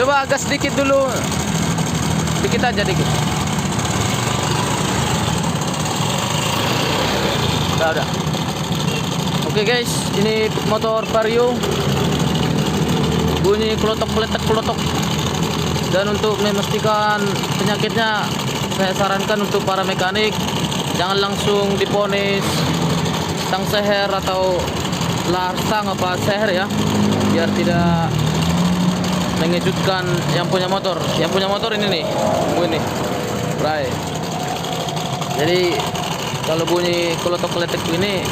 Coba gas sedikit dulu. Dikit aja dikit. Udah. Oke guys, ini motor Vario. Bunyi klotok. Dan untuk memastikan penyakitnya, saya sarankan untuk para mekanik jangan langsung diponis stang seher atau lahar stang apa seher ya, biar tidak mengejutkan yang punya motor. Yang punya motor ini nih, ini Bray. Jadi kalau bunyi klotok-klotok ini,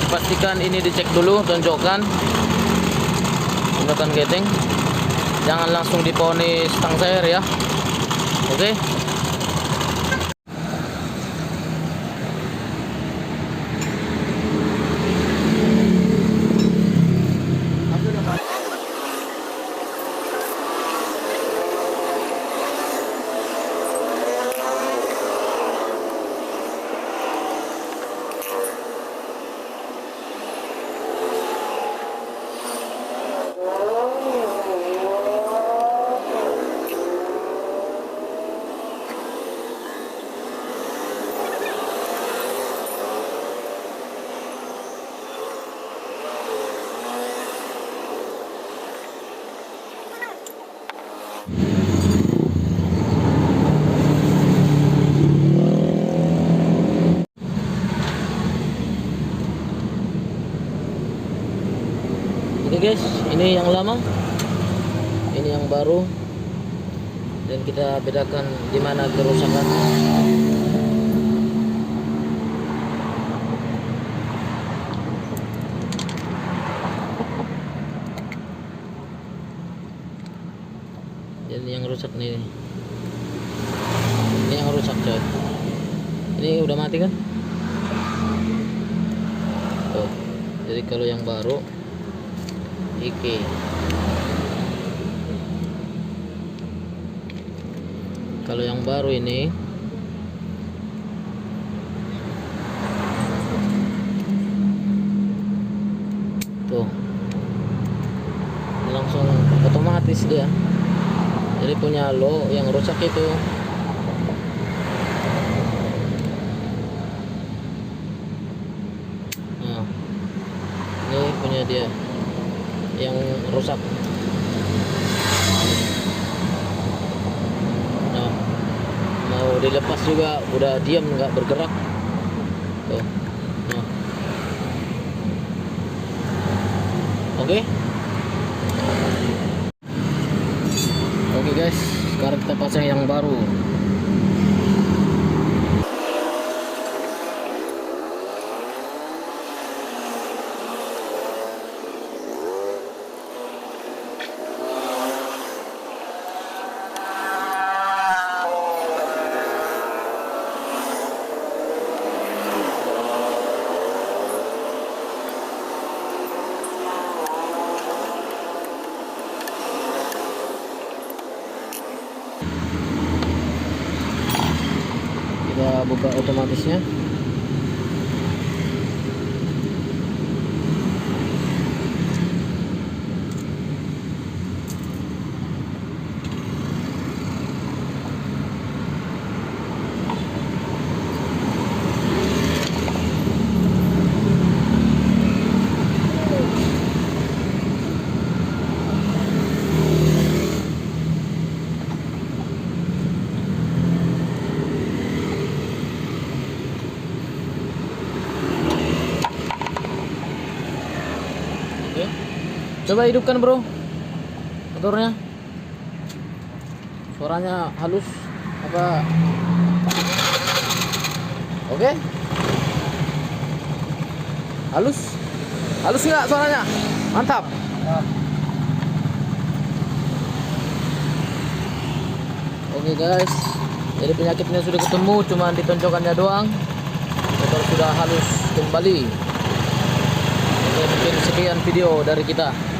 dipastikan ini dicek dulu, tonjokkan menggunakan getting. Jangan langsung diponis stang seher ya. Oke. Oke guys, ini yang lama, ini yang baru, dan kita bedakan di mana kerusakan. Dan yang rusak nih, ini yang rusak coy. Ini udah mati kan? Tuh. Jadi kalau yang baru iki, kalau yang baru ini tuh langsung otomatis dia. Jadi punya lo yang rusak itu. Nah, ini punya dia yang rusak. Nah, mau dilepas juga udah diam, nggak bergerak tuh. Nah. Oke guys, sekarang kita pasang yang baru. Kita buka otomatisnya. Coba hidupkan bro motornya, suaranya halus apa? Oke, halus nggak suaranya? Mantap. Oke guys, jadi penyakitnya sudah ketemu, cuma ditonjokannya doang. Motor sudah halus kembali. Oke, mungkin sekian video dari kita.